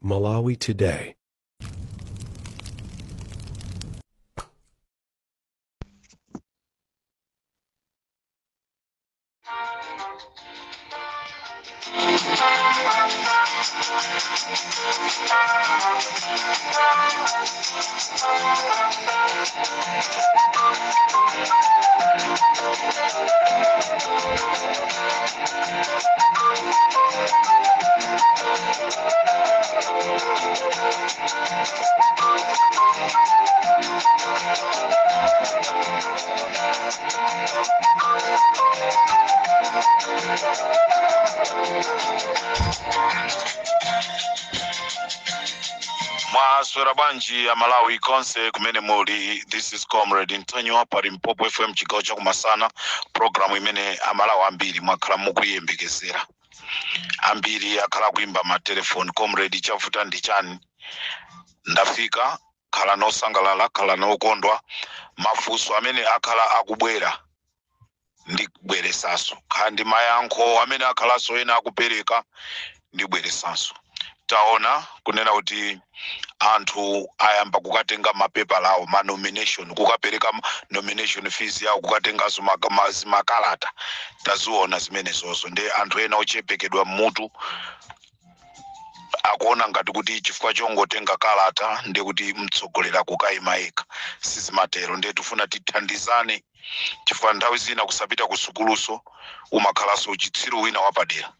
Malawi Today. Mwaswera banji ya Malawi konse kumene muli. This is Comrade Ntanyo pa Limpopo FM chigawo cha kumasana. Programu imene amalawi ambiri mwakhala mukuyembekezera. Ambiri akhala kuimba matelefoni. Comrade chavuta ndi chani? Ndafika khala nosangalala khala nokondwa. Mafunso amene akhala akubwera ndi kubweresanso. Kandi mayankho amene akhalaso ena akupereka ndi kubweresanso. Taona kunena kuti anthu ayamba kukatenga mapepa lawo ma nomination kukapereka nomination fees yawo kukatengaso makalata taziona zimene zozo ndi anthu ena ochepekedwa mmutu akuona ngati kuti chifukwa chongotenga kalata ndi kuti mtsogolera kukayima eka sizimatero ndi tufuna tithandizane chifukwa nthawi zina kusapita ku sukuluso umakhalaso uchitsiru wina wapadera.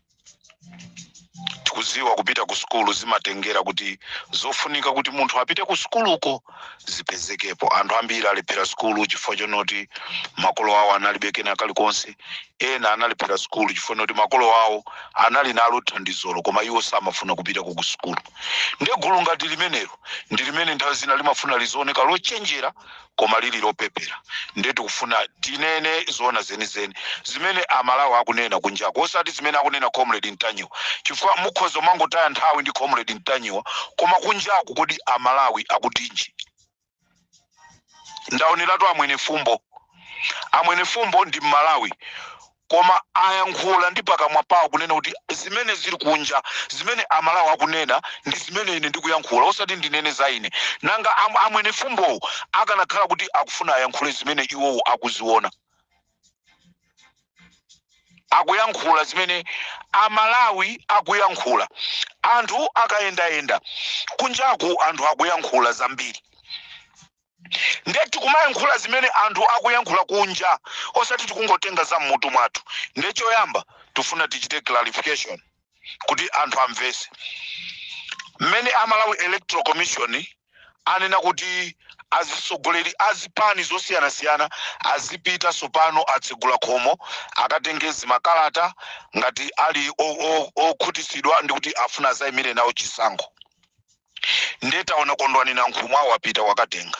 Kuziwa kupita ku skulu zimatengera kuti zofunika kuti munthu apite ku skuluko zipezekepo. Anthu ambiri alipira skulu chifukwa chonoti makolo awo analibekena kalikonse. Ena analipira skulu chifukwa chonoti makolo awo anali nalo thandizolo koma iwo samafuna kupita ku skulu. Ndiye gulu ngati limenelo ndi limene nthawi zina limafuna lizooneka lochenjera koma lili lopepera. Ndiye tikufuna tinene zoona zenizeni zimene amalawi akunena kunjako osati zimene akunena Comrade Ntanyo chifukwa mukhozo mangotaya nthawi ndi Comrade Ntanyo koma kunjako kodi amalawi akutinji. Ndaonelatu amwene fumbo ndi Malawi koma ayankhula ndi pakamwa pawo kunena kuti zimene zili kunja zimene amalawi akunena ndi zimene ine ndikuyankhula osati ndinene za ine. Nanga amwene fumbo akanakhala kuti akufuna ayankhule zimene iwo akuziona. Akuyankhula zimene amalawi akuyankhula. Anthu akayenda kunjaku anthu akuyankhula zambiri. Ndeti kumayankhula zimene anthu akuyankhula kunja osati tikungotenga za mmutu mwathu. Ndecho yamba tufuna tichite clarification kuti anthu amvese. Mmene Amalawi Electoral Commission anena kuti azisogoleri azipani zosiyana azipita sopano atsegula khomo akatengezi makalata ngati ali okhutisidwa ndi kuti afuna zayimire nawo chisankho. Ndeta ona kondwani na nkhumwa wapita wakatenga.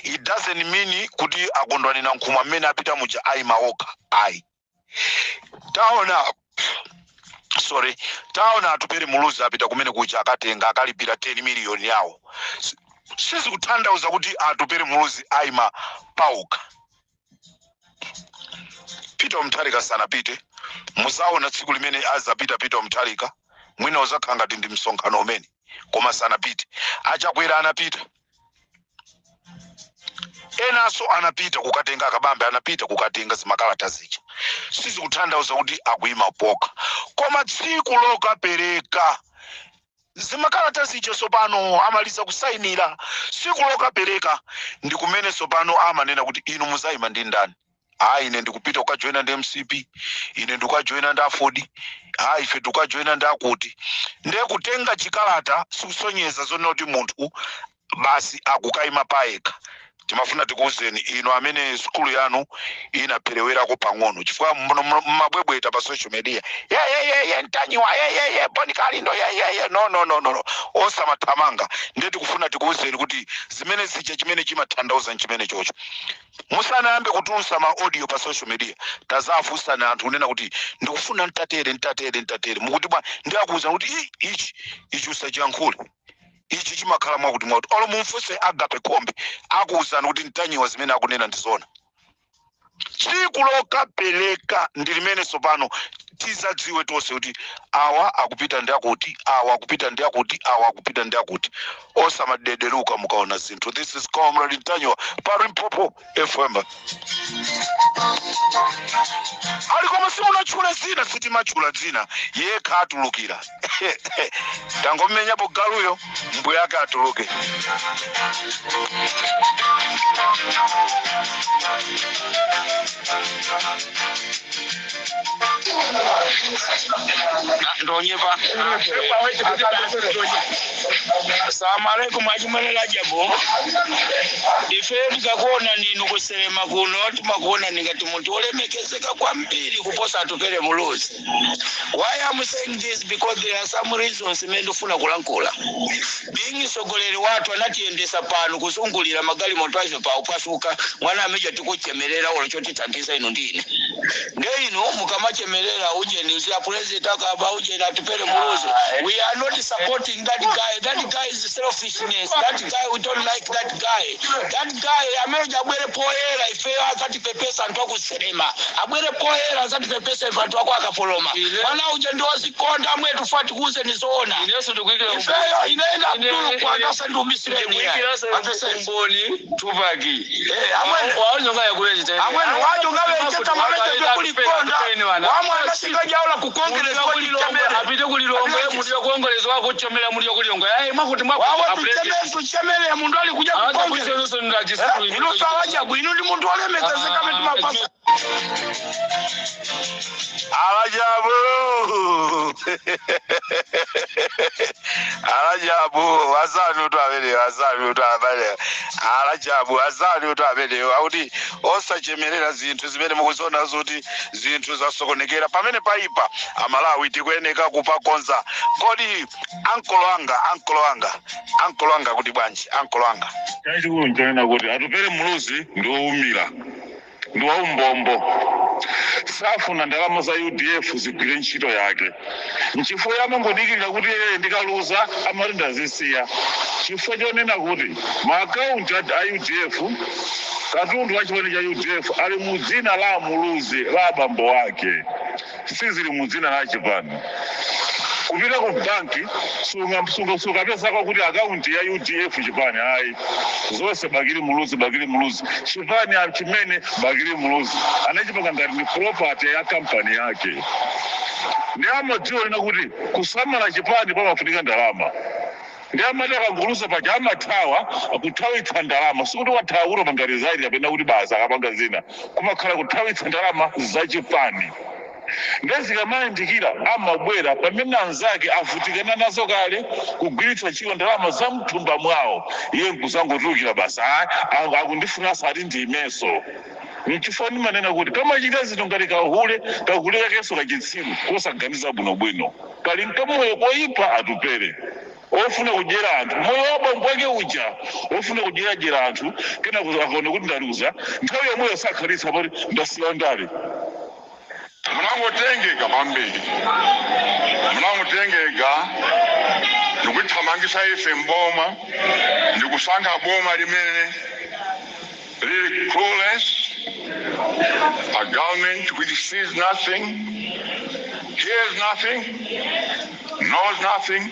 It doesn't mean kuti akondwani na nkhumwa mmene apita muja ayima okha ayi. Taona atupere muluzi apita kumene kuja akatenga akalipira 10 million yawo. Sisi kutanthauza kuti atupere muluzi ayima pauka. Peter Mutharika sanapite. Muzaona tsiku limene azapita Peter Mutharika. Mwina uzakhala ngati ndi msonkhano umene koma sanapite. Achakwera anapita. Enaso anapita kukatenga akabambe anapita kukatenga zimakalata zija. Sisi kutanthauza kuti akuyima poka. Koma tsiku lokapereka zimakalata zija sopano amaliza kusayinira. Tsiku lokapereka ndi kumene sopano amanena kuti inu muzayima ndi ndani. Ine ndikupita kukajoina ndi MCP, ine ndikukajoina ndi Afodi, ife tukajoina ndi akuti. Ndiye kutenga chikalata sikusonyeza zonena kuti munthu basi akukayima paeka. Timafuna tikuuzeni ino amene skulu yanu inaperewerako pang'ono chifukwa mabwebweta pa social media Ntanyiwa Bonikalindo no osamathamanga. Ndiye tikufuna tikuuzeni kuti zimene zija chimene chimatanthauza nchimene chocho. Musanayambe kutulutsa ma audio pa social media tazafunsana anthu unena kuti ndikufuna ntatere mukuti bwa ndiyakuuza kuti ichi usachiyankhule. Ichi chimakhala mwakuti mwauti olo mumfunse Agape Kombe akuwuzani kuti Ntanyiwa zimene akunena ndizona. tsiku lokapereka ndilimene sopano tizadziwe tonse kuti awa akupita ndi akuti, awa akupita ndi akuti, awa akupita ndi akuti, osamadederuka mukaona zinthu. This is Comrade Tanyo Parimpopo FM. Alikoma simunatchula zina sitimachula dzina yekha atulukira. Tangomenya bogaluyo mbuya yake atuluke. Ndonyepa. Assalamu alaikum ajimala jabo. Ife tukakuona ninu kuselema kuno tumakuona ngati muntu olemekezeka kwambiri kuposa atupere muluzi. Why I'm saying this? Because there are some reasons mendofuna kulankula. Being sogoleri watu anatiendesa pano kusungulira magali moto azo pa upasuka mwana ameja tukuchemelera olochotitandisa ino ndine. Ngeino mukamachemelera uje niuzi ya president akaba uje na tupere muluzi. We are not supporting that guy. That guy is selfishness. That guy, we don't like that guy. That guy ameja bwere poera ifewa akati pepesa antoku serema. Abwere poera akati pepesa ifatu wako akapoloma. Wana uje ndozi konda mwe tufati kuze nizoona. Ifewa inaenda kutulu kwa nasa ndu misireni ya. Mboni tupaki. Amwenu waju ngawe cheta mwemete kukuli konda. Wamu anasika jaula kukongele kwa lichemele. Apite kulilongo ya mundu ya kuongelezo wako chemele mundu ya kulilongo. Wawa tuchemele ya mundu wali kuja kukongele. Inu sawajabu, inu di mundu wale metazeka metu mapasa. Alajabu. Alajabu, wazani utawabele. Alajabu, wazani utawabele. Waudi, osa chemelera zintu, zimene mukuzona zuti, zintu za sokonekera. Pamene paipa, Amalawi tikweneka kupakonza. Kodi, Uncle wanga kuti bwanji, Uncle wanga. Kaiti kunjana kuti, atupere muluzi, ndo umira. Ndo umbombo. Safu na ndalama za UDF zigwire ntchito yake. Nchifukwa yamangodikirira kuti ndikaluza amarinda zisiya. Chifukwa chonena kuti maakaunti a UDF katundu wachipani cha UDF ali mudzina la muluzi la bambo wake. Sizili mudzina la chipani. Kupita ku banki sunga pesa kwa kuti akaunti ya UDF chipani hayi zose bagiri muluzi chipani achimene bagiri muluzi anachipanga ngati ni property ya company yake. Ndi amadziwa ina kuti kusamala chipani pamafunika ndalama. Ndi amataka nguluza paja amatawa kutawitsa ndalama sikuti wathawa mangari zaidi kapena kuti basa akapanga zina kumakhala kutawitsa ndalama za chipani. Ndezika mayindikira amabwera pamene anzake avutikana nazo kale kugwiritsa ntchito ndalama za mthumba mwawo iye nkuzangotulukira basa akundifuna sati ndimeso. Nchifukwa manena kuti kama chita zinthu ngati kahule kakeso kachitsiru kosaganiza bwinobwino kali nkamoyo koyipa atupere ofuna kudyera anthu moyo wabambo wake uja ofuna kudyera anthu kena akaona kuti ndaluza nthawi yomweyo sakhalitsa poti ndasiya ndale. Munangotengeka pambili. Munangotengeka ndikuthamangisa ife mboma ndikusanga boma limene really clueless, a government which sees nothing, hears nothing, knows nothing,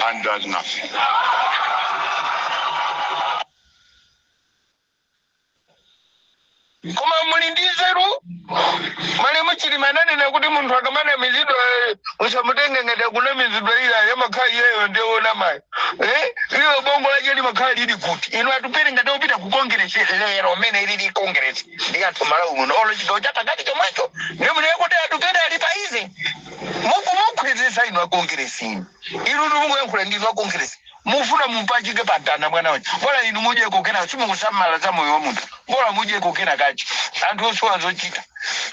and does nothing. Kuma mulindizeru mali muchiri manane na kuti muntu akamana mizido usamutenge ngada kuna mizido ila ya makai yeyo ndio na mai iyo bongo laje ni makai lidi kuti ino atupere ngada upita ku congress lero mene ili congress ndikati Malawi no olo chito chata ngati chomacho nemune kuti atupere ali paizi muku izisa ino congress ino ndungu yankula ndizwa congress mufuna mumpachike padana mwana wacho bora inu muje kokena chimo kusamala za moyo wa muntu bora muje kokena kachi anthu oswazochita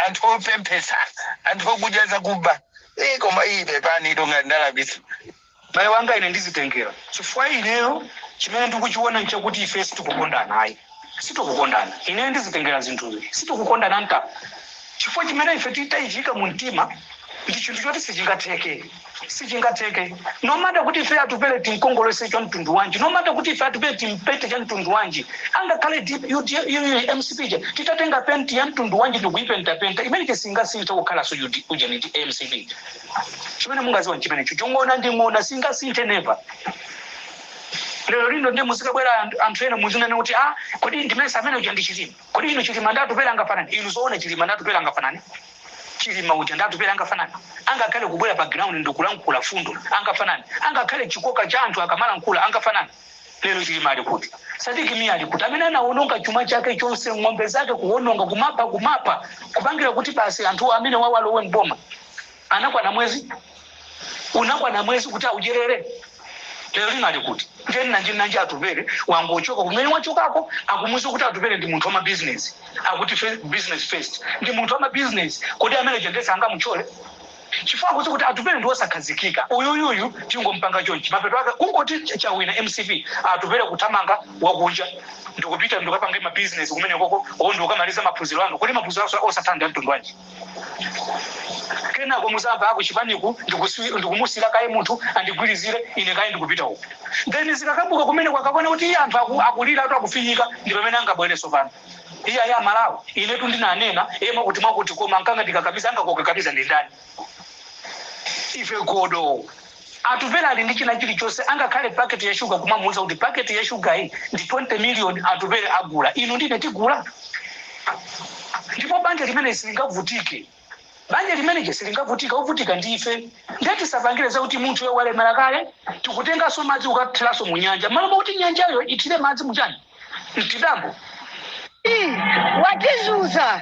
anthu opempesa anthu okujaza kuba koma ibe pani donga ndalabisa mai wanga ine ndizitengera chifukwa ineyo chimene ndikuchiona nchakuti ife sitikukondana ayi sitikukondana ine ndizitengera zinthuzi sitikukondana nta chifukwa chimene ife titayichika mu mtima ndi chinthu choti sichingateke nomata kuti ife atupere timkongolese cha mtundu wanji nomata kuti ife atupere timpete cha mtundu wanji angakhale mcp titatenga penti ya mtundu wanji ndikuipenta imene chisingasintha kukhalanso ujeniti mcp chimene mungaziwa chimenecho chongona nding'ona singasinthe never. Lero lino ndi muzikabwera anthu ena muzinene kuti kodi ndimene samene uja ndi chilima kodi ino chilima ndatupera angafanani inu zoona chilima ndatupera angafanani chilima uja ndatupera angafanani angakhale kubwera pa ground ndikulankhula fundo angafanani angakhale chikoka cha anthu akamalankhula angafanani lero chilima ali kuti Sadiki Mia ali kuti amene anaononga chuma chake chonse ng'ombe zake kuononga kumapa kupangira kuti basi anthu amene wawalowe mboma anakwa na mwezi unakwa na mwezi kuti aujerere lero lino ali kuti nje atupere wangochoka kumene wachokako akumuza kuti atupere ndi munthu wa business akuti business first ndi munthu wa business kodi amene jendesa anga muchole chifukwa kuti atupere ndi osakhazikika uyuyuyu tingompanga chonchi mapeto ake kungoti chawina mcp atupere kuthamanga wakunja ndikupita ndikapanga ma business kumene koko ndikamaliza maphunziro anga kodi maphunziro osathanda mtundu wanji kena komuzamba ako chipaniku ndikumusira kaye munthu andigwirizire ine kaye ndikupita uko then zikakambuka kumene kwakabona kuti anthu akulira atu akufinyika ndi pamene angabwereso pano iya ya Malawi ine tu ndinanena kuti mwakuti koma nkanga ndikakamiza angakokakamiza ndi ndani ife godo atupera ali ndi china chilichonse angakhale packet ya sugar kumamuuza kuti packet ya sugar iyi ndi 20 million atupere agula ino ndine tigula ndipo banja limene silingavutike banja limene silingavutika uvutika ndife ndeti savangire za kuti munthu walemera kale tikutengaso madzi ukathiraso mu nyanja malo kuti nyanjayo ithire madzi muchani mtidambo watizuza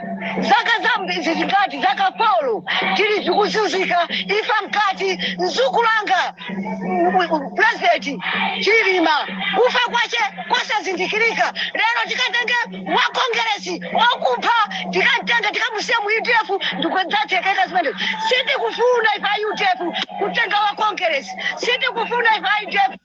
zaka zambi zikati zaka Paulo tili zikuzuzika ifa mkati nzukulanga president chilima ufa kwache kwasazindikirika lero tikatenge wa kongresi wakupha tikatenge tikamusia mu UDF ndikwenzateka zimene siti kufuna ifa UDF kutenga wa kongresi siti kufuna ifa UDF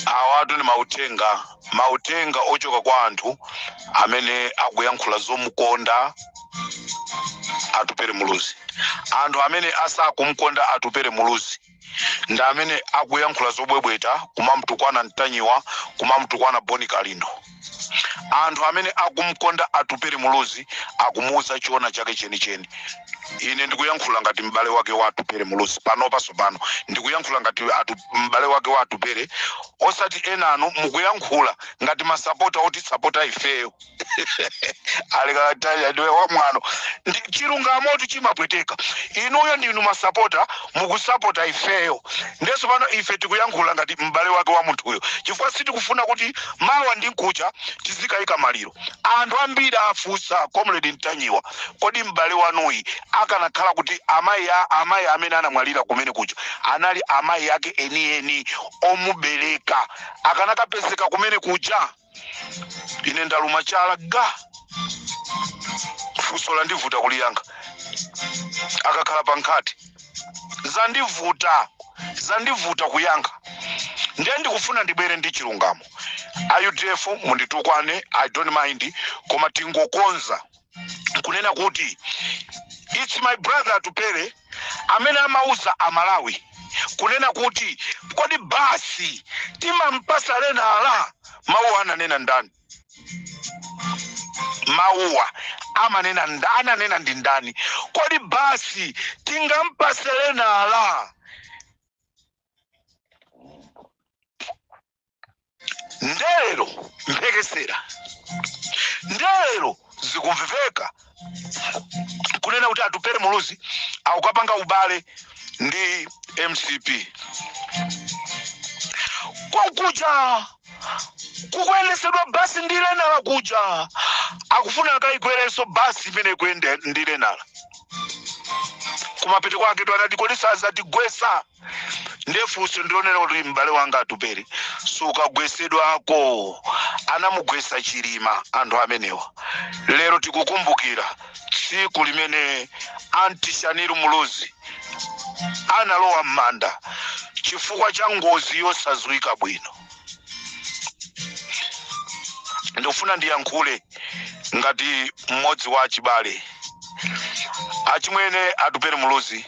awatu ni mautenga ochoka kwa anthu amene akuyankhula zomukonda atupere muluzi anthu amene asakumkonda atupere muluzi ndi amene akuyankhula zobwebweta kumamtukwana Ntanyiwa kumamtukwana Boni Kalindo anthu amene akumkonda atupere muluzi akumuuza chiona chake chenicheni ine ndikuyankhula ngati mbale wake wa atupere muluzi panopaso pano ndikuyankhula ngati mbale wake wa atupere osati enano mukuyankhula ngati masapota oti sapota ifeyo alikataya ndiwe wa mwano chilungamo chimapweteka inuyo ndinu masapota mukusapota ifeyo ndeso pano ife tikuyankhula ngati mbale wake wa munthuyo chifukwa sitikufuna kuti mawa ndi nkucha tizikayika maliro anthu ambiri afusa Comrade Ntanyiwa kodi mbale wanuyi akanakhala kuti amayi amene anamwalira kumene kuja anali amayi yake eni omubereka akanakapezeka kumene kuja ine ndaluma chala ga fuso la ndivuta kuliyanga akakhala pankhati zandivuta kuyanga ndiye ndikufuna ndibwere ndi chilungamo UDF munditukwane I don't mind koma tingokonza kunena kuti it's my brother atupere amene amauza Amalawi kunena kuti kodi basi timampasa lena ala mauwa ananena ndani mauwa amanena ndani anena ndi ndani kodi basi tingampasa lena ala ndero mpekesera ndero zikumviveka kunena kuti atupere muluzi akukapanga ubale ndi MCP kwakuja kukwenesedwa basi ndilenala kuja akufuna akaikwereso basi imene kwende ndilenala kumapete kwake twanati kodi sazatigwesa ndefuso ndionera kuti mbale wanga atupere sukagwesedwako anamugwesa chilima anthu amenewa lero tikukumbukira tsiku limene Antishaniru Muluzi analowa m'manda chifukwa cha ngozi yosazwika bwino ndikufuna ndiyankhule ngati mmodzi wa achibale achimwene atupere muluzi.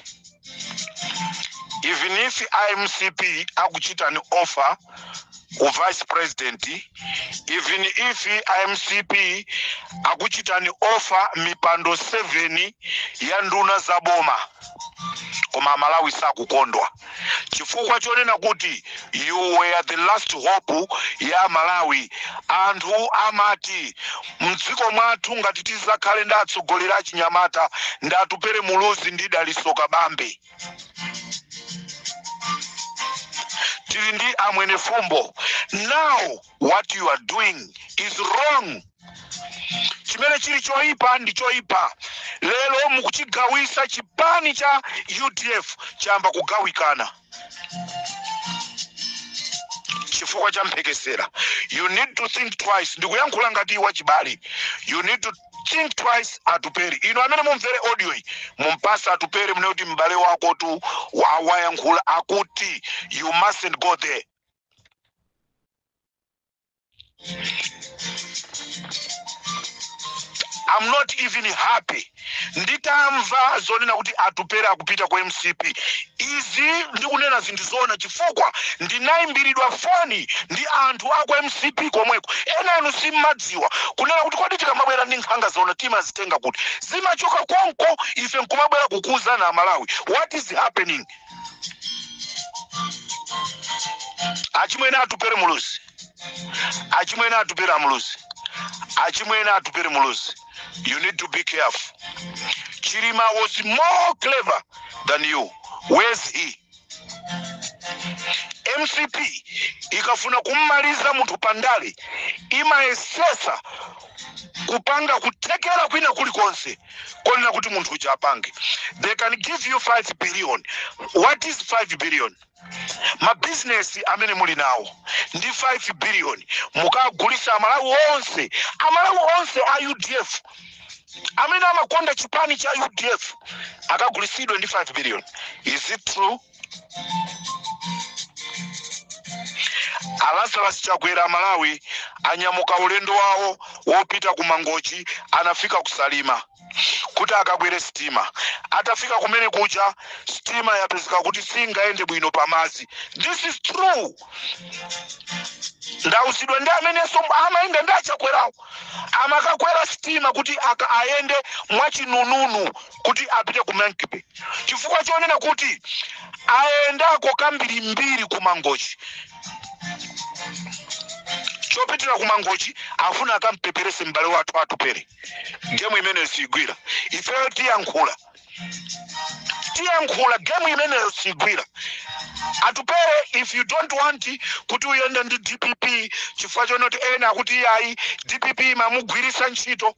Even if IMCP akuchita an offer of vice president, even if IMCP akuchita an offer mipando 7 ya nduna za boma, koma Malawi sakukondwa chifukwa chonena kuti you were the last hope ya Malawi. Anthu amati mdziko mwathu ngati tizakhale ndatsogolera achinyamata ndatupere muluzi ndi Daliso Kabambe. Tili ndi amwene fumbo. Now what you are doing is wrong. Chimene chili choipa ndi choipa. Lelo mukuchigawisa chipani cha UDF chamba kugawikana chifukwa cha mphekesera. You need to think twice. Ndikuyankhula ngati wachibali. You need to think twice atupere. Ino amene mumvere audio iyi mumpasa atupere mune kuti mbale wako tu wayankhula akuti you mustn't go there. I'm not even happy. Nditamva zonena kuti atupere akupita kwa MCP. Izi ndikunena zinthu zona chifukwa ndinayimbiridwa foni ndi anthu ako MCP komweko. Ena anu simmadziwa kunena kuti kodi tikamabwera ndi nkhanga zona timazitenga kuti zimachoka konko ife nkumabwera kukuza na Malawi. What is happening? Achimwene atupere muluzi. Achimwene atupere muluzi. Achimwene atupere muluzi. You need to be careful. Chirima was more clever than you. Where's he? MCP ikafuna kummaliza mtu pandali imaesesa kupanga kutekera kwina kulikonse konena kuti muntu uja apange. They can give you 5 billion. What is 5 billion? Ma business amene muli nawo ndi 5 billion mukagulisa Amalawi onse a UDF amene amakonda chipani cha UDF akagulisidwe ndi 5 billion. Is it true? Lazarus Chakwera Malawi anyamuka ulendo wawo wopita ku Mangochi anafika kusalima kuti akabwere stima. Atafika kumene kucha stima yapezeka kuti singaende bwino pamazi. This is true. Ndausidwa ndi amene amaenda ndi Chakwerawo amakakwera stima kuti aende mwachinununu kuti apite ku Mankipe chifukwa chonena kuti aendako kambiri mbiri ku Mangochi. Chopitira ku Mangochi afuna akampeperese mbale wathu atupere. Gemu imene sigwira. Ifeyo tiyankhula gemu imene sigwira. Atupere, if you don't want kuti uyenda ndi DPP chifukwa chonoti ena kuti yayi DPP mamugwirisa ntchito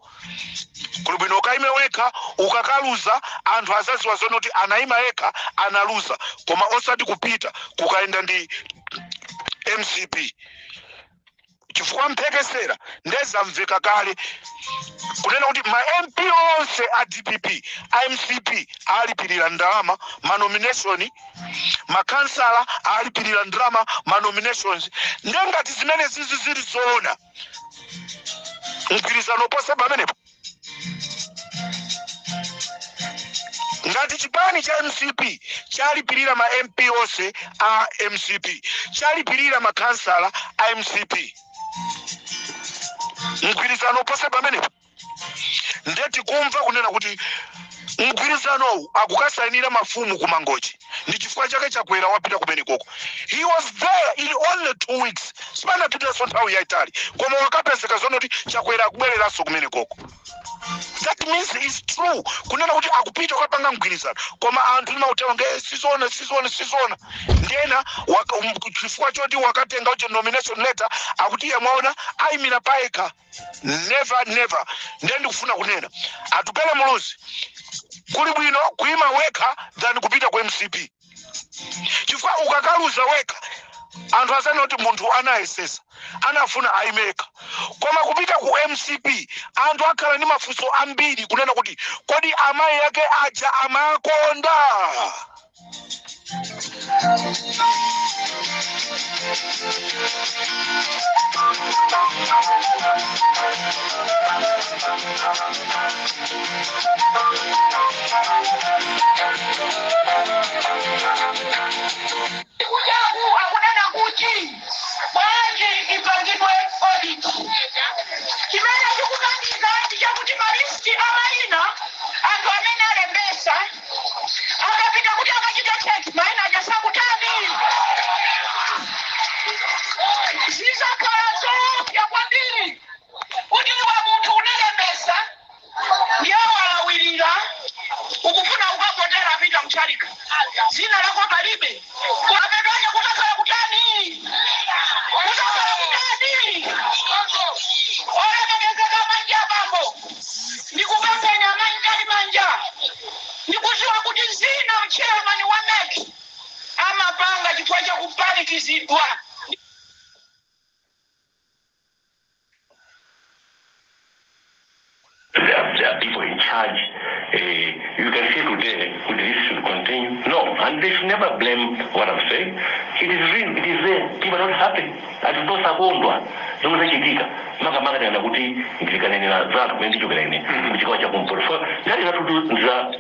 kulubino kaime weka ukakaluza anthu azaziwa zonoti anaima eka analuza koma osati kupita kukaenda ndi MCP chifukwa mphekesera ndeza mveka kale kunena kuti ma MP onse a DPP IMCP alipirira ndalama ma nomination makansala alipirira ndalama ma nominations ndengati zimene zili zoona mgwirizano pose pamenepo ngati chipani cha MCP chalipirira ma MP onse a MCP chalipirira makansala a MCP mgwirizano pose pamenepo ndeti kumva kunena kuti mgwirizano akukasainira mafumu ku Mangochi ndi chifukwa chake Chakwera wapita kumene koko. He was there in only 2 weeks. Sipana pita so nthawi yaitali koma wakapezeka zonoti Chakwera akubwereranso kumene koko. That means it's true kunena kuti akupita ukapanga mgwirizano koma anthu limautawa nge sizona ndena chifukwa choti wakatenga uche nomination letter akuti yamwaona aimira paeka. Never ndendi kufuna kunena atupele muluzi kuli bwino kuima weka than kupita kwa MCP chifukwa ukakaluza weka anthu azanoti munthu anaesesa anafuna aimeka koma kupita ku MCP anthu akhala ndi mafunso ambiri kunena kuti kodi amayi yake aja amakonda. Kujaku akunena kuti bwanji ipangidwe audit. Chimene chikukanika ndichakuti malisti amayina anthu amene alembesa akapita kuti akachita check mayina achasakutani. Zizakhala zoopsa kwambiri kuti iwe munthu unalembesa ndiye walawirira ukufuna ukapotera apita mchalika zina lako palibe kuapedwaje kutakhala kutani kutakhala kutani olemekezeka manja bambo ndikupempenya manjali manja ndikuziwa kuti zina mchairman wa MEC amapanga chifukwa chakupanikizidwa. There are people in charge. You can say today, would this should continue? No, and they should never blame what I'm saying. It is real, it is there. People are not happy. As those are going to zungumza chitika maka tena kuti ngilikane na zatu kwenye kitu kile kuchikwa cha kumporfa yale watu za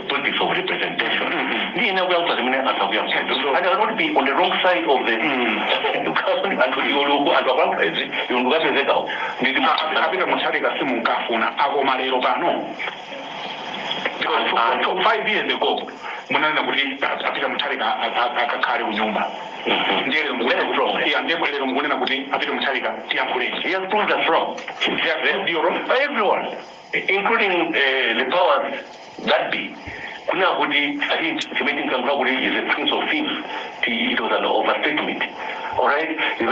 politics of representation ni ina kwa mtu mwenye atakuwa mtu and I will not be on the wrong side of the and you and one place you ngo gape zekao ndi apita mchalika simu nkafuna ako malero pano because 5 years ago munana kuti apita mchalika akakale unyumba ndele ngwele kutoka ya ndebo lero ngwele kuti apita mchalika tiyankule he has proved us wrong everyone including the powers that be kuna kuti I think Committee Kamraguri is a prince of thieves. It was an overstatement. All right, you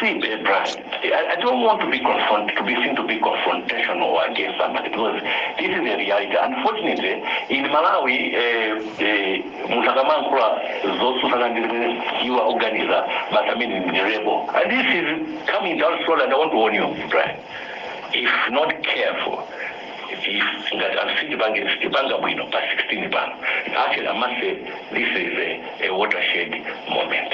see, Brian, I don't want to be seen to be confrontational against somebody because this is the reality. Unfortunately, in Malawi, you are organizer, but I mean the rebel. And this is coming down slowly, and I want to warn you, Brian, if not careful, if that I'm sitting back in Stibanga past 16 pounds. Actually, I must say this is a watershed moment.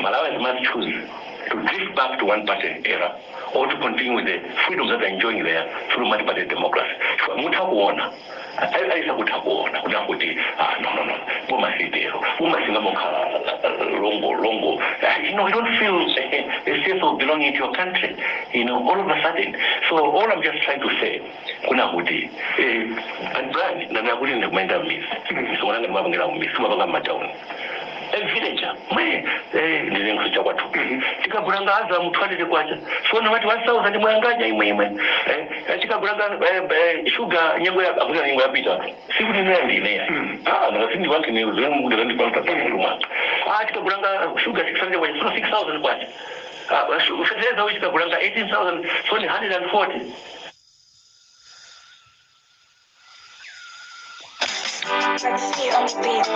Malawi must choose to drift back to one-party era or to continue with the freedoms that they're enjoying there through multi-party democracy. Mutakuona. Aisa kutakuona. Unakuti, no. Umasidero. Longo. You know, you don't feel a sense of belonging to your country. You know, all of a sudden. So all I'm just trying to say, kunakuti, and Brian, nanakuli nakumenda miss. So wananga mwabangela miss. Mwabanga matown. Villager, ndiye nkucha watu. Tikaguranga aza mutwalire kwacha. So na watu 1000 mwanganya imwe. Tikaguranga sugar nyengo ya akuna nyengo ya pita. Siku ni nani ne? Na sindi wanke ni uzo mungu ndi kwa tatu ruma. Tikaguranga sugar 600 kwa 6000 kwacha. Ushateleza wishi tikaguranga 18000 so ni 140. Let's see on the beat.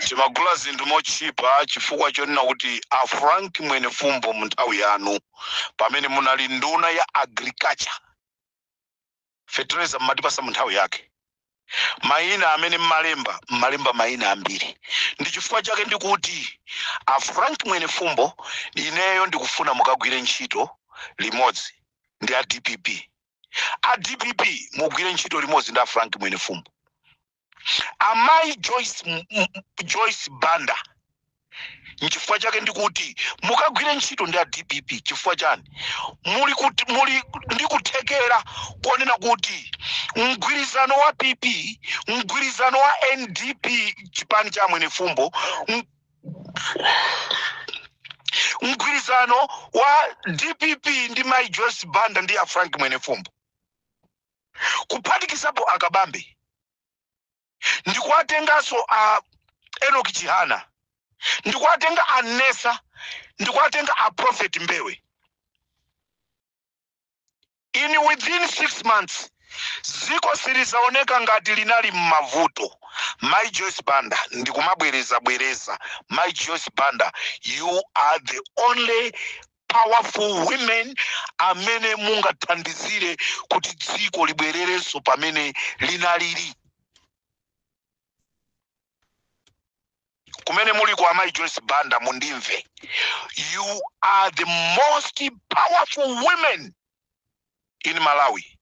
Chimagula zindu mochipa chifukwa chonena kuti a Frank Mwene Fumbo munthawi yanu pamene munali nduna ya agriculture fertilizer mmatipasa munthawi yake mayina amene mmalemba mayina ambiri ndi chifukwa chake ndikuti a Frank Mwene Fumbo ineyo ndikufuna mukagwire ntchito limodzi ndi a DPP. A DPP mugwire ntchito limodzi ndi a Frank Mwene Fumbo. Amai Joyce Banda nchifukwa chake ndikuti mukagwire ntchito ndi a DPP chifukwa chani muli ndikuthekera kuonena kuti mgwirizano wa PP mgwirizano wa NDP chipani cha Mwene Fumbo mgwirizano wa DPP ndi Mai Joyce Banda ndi a Frank Mwene Fumbo kuphatikizapo akabambe ndikuwatengaso a Enoch Chihana ndikuwatenga a Nesa ndikuwatenga a Prophet Mbewe. Within 6 months ziko silizaoneka ngati linali mmavuto My Joyce Banda, ndikumabwereza bwereza. My Joyce Banda, you are the only powerful women amene mungathandizire kuti dziko libwererenso pamene linaliri. Kumene muli kwa My Joyce Banda mundimve. You are the most powerful women in Malawi.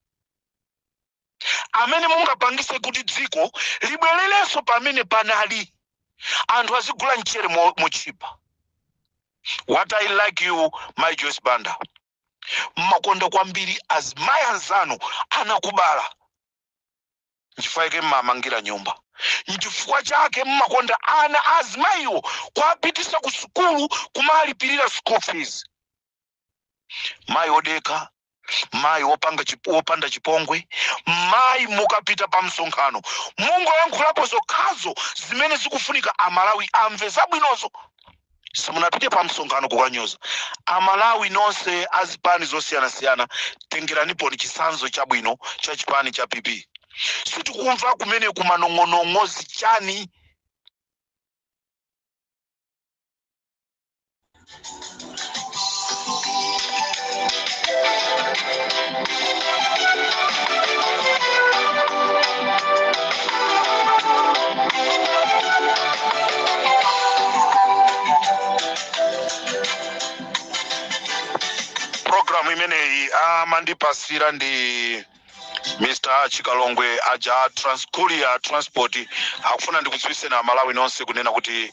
Amene mungapangise kuti dziko libwererenso pamene panali. Anthu azigula nchere mochipa. What I like you, My Joyce Banda. Makonda kwambiri azimai anzanu anakubala. Nchifukwa chake mmamangira nyumba. Nchifukwa chake mmakonda ana azimaiwo kuapitisa ku sukulu kumalipirira school fees. Mai odeka, mai wopanda chipongwe, mai mukapita pa msonkhano. Mungu yankhulapo zokhazo zimene zikufunika Amalawi amve zabwinozo. Simunapite pa msonkhano kukanyoza. Amalawi nonse azipani zosiyana-siyana tengeranipo ni chisanzo chabwino cha chipani cha PP. Situkumva kumene kumanong'onong'ozi chani. Program imene amandipasira ndi Mr. Chikalongwe aja Transkulia Transport akufuna ndikudziwise na Malawi nonse kunena kuti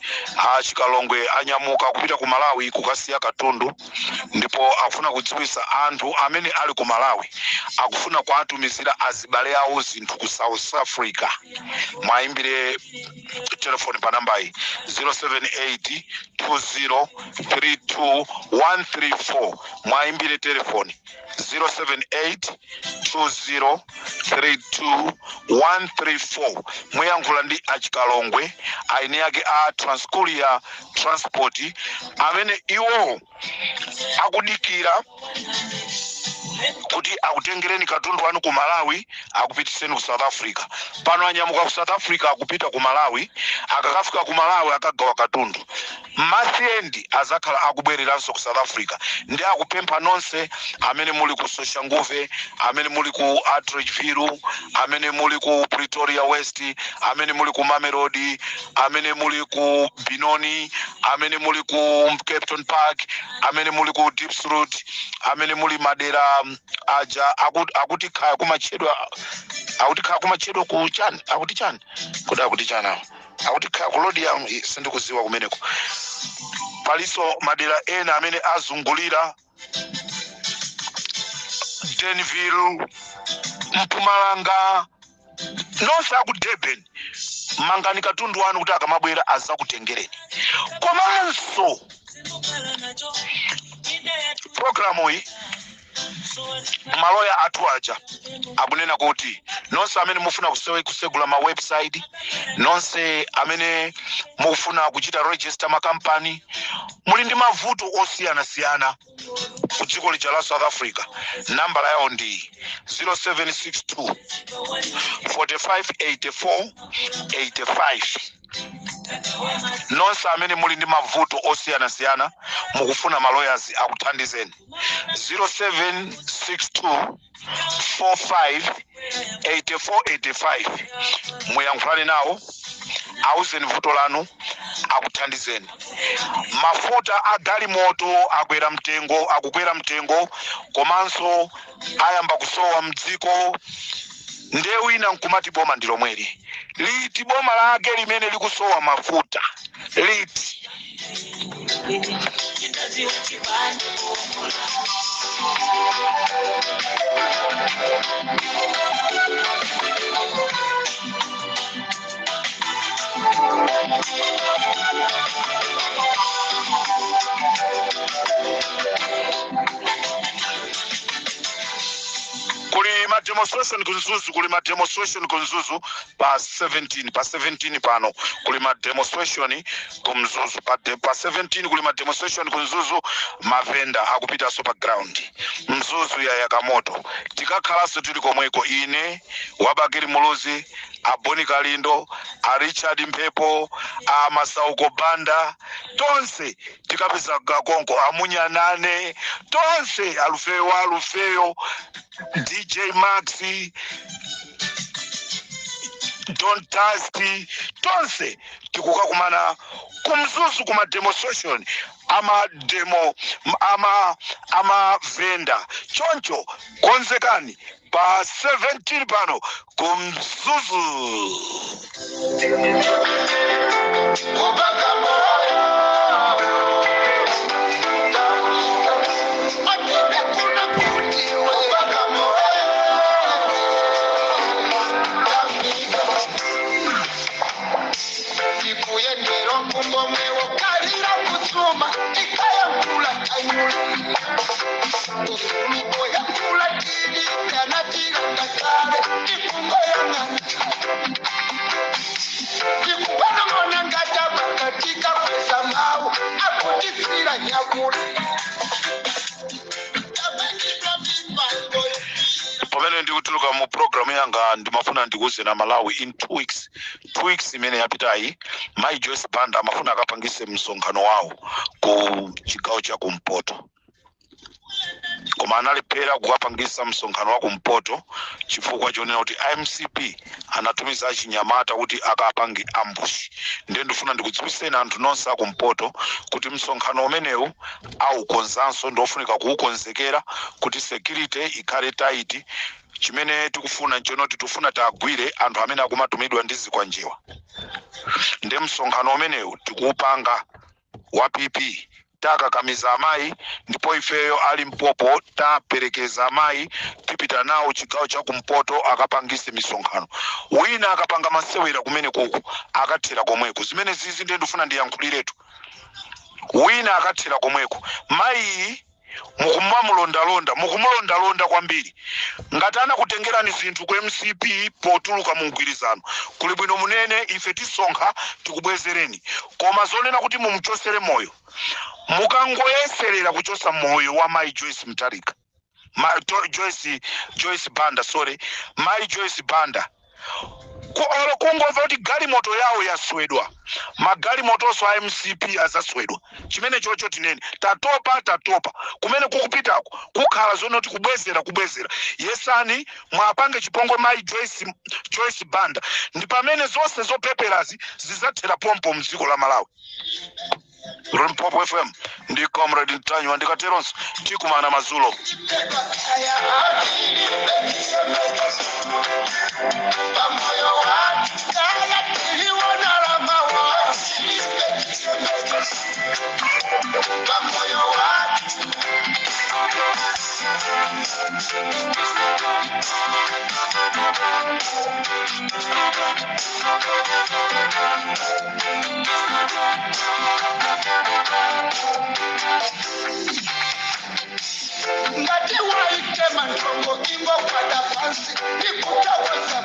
Chikalongwe anyamuka kupita ku Malawi kukasiya katundu, ndipo akufuna kudziwisa anthu amene ali ku Malawi akufuna kuatumizira azibale awo zinthu ku South Africa. Mwaimbire telefoni pa namba iyi 078 2032 mwaimbire telefoni 078-2032-134. Muyankhula ndi Chikalongwe aine yake a Transkulia Transport amene iwo akudikira kuti akutengereni katundu wanu ku Malawi akupitiseni ku South Africa. Pano anyamuka ku South Africa akupita ku Malawi, akakafika ku Malawi akagawa katundu. Masiendi azakhala akubwereranso ku South Africa. Ndi akupempha nonse amene muli ku Soshanguve, amene muli ku Atteridgeville, amene muli ku Pretoria West, amene muli ku Mamelodi, amene muli ku Binoni, amene muli ku Cape Town Park, amene muli ku Diepsloot, amene muli Madera aja akuti khaya kumachedwa ku chani akuti chani akuti khaya kulodi ya sindikuziwa kumeneko. Paliso madera ena amene azungulira Denville, Mpumalanga, nonse aku Durban. Mangani katundu wanu kuti akamabwera azakutengereni. Komanso programu hii maloya atu aja akunena kuti nonse amene mufuna kusegula ma website, nonse amene mufuna kuchita register makampani, muli ndi mavuto osiyana-siyana ku dziko lija la South Africa. Nambala yawo ndi 0762 4584 85. Nonse amene muli ndi mavuto osiyana-siyana mukufuna maloyers akuthandizeni 0762 458485. muyankhulane nawo auzeni vuto lanu akuthandizeni. Mafuta a galimoto akukwera mtengo komanso ayamba kusowa mdziko. Ndewu ina nkumati boma ndilo mweri. Liti boma lake limene likusowa mafuta. Liti. kuli ma demonstration kunzuzu pa 17 pano kuli ma demonstration kumzuzu pa 17 kuli ma demonstration kunzuzu mavenda akupita so pa ground mzuzu ya Yakamoto tikakhalaso tuli komweko ine Wabagiri Muluzi Aboni Kalindo a Richard Mpepo a Masauko Banda tonse tikapeza gakonko amunyanane tonse alufeyo DJ Maxi Don Tasti tonse tikukakumana kumzuzu kuma demonstration ama venda choncho konzekani pa 17 pano kumzuzu pamene ndikutuluka mu program yanga ndimafuna ndikuze na Malawi in 2 weeks imene yapitayi Mai Joyce Banda amafuna akapangise msonkhano wawo ku chigawo cha Kumpoto koma analephera kukapangisa msonkhano wa Kumpoto chifukwa chonena kuti IMCP anatumiza achinyamata kuti akapange ambush ndiye ndifuna ndikudziwiseni anthu nonse akumpoto kuti msonkhano umenewu aukonzanso ndofunika kuukonzekera kuti security ikhale tight chimene tikufuna nchonoti tufuna tagwire anthu amene akumatumidwa ndi zikwanjiwa ndiye msonkhano umenewu tikuupanga wa PP takakamiza amayi ndipo ifeyo ali Mpopo taperekeza amayi tipita nawo chigawo cha Kumpoto akapangise misonkhano wina akapanga masewera kumene kuku akathera komweko zimene zizi ndiye ndifuna ndiyankhuliretu wina akathera komweko mayi mukumulondalonda kwambiri ngati anakutengerani zinthu ku MCP potuluka mu mgwirizano kuli bwino munene ife tisonkha tikubwezereni koma zonena kuti mumuchosere moyo mukangoyeserera kuchosa moyo wa Mai Joyce Mtarika Joyce Banda Mai Joyce Banda kungova kuti galimoto yawo yaswedwa magalimotonso a MCP azaswedwa chimene chocho tinene tatopa kumene kukupitako kukhala zonoti kubwezera yesani mwapange chipongo Mai Joyce Banda ndi pamene zonse zopeperazi zizathera pompo mdziko la Malawi. Mpopo FM ndi Comrade Ntanywa ndikateronso tikumana mazulo ngati waitema ntongo ingo kwada pansi ikutaweza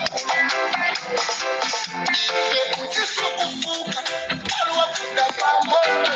ife kutisukufuka kalwa kuda pamoto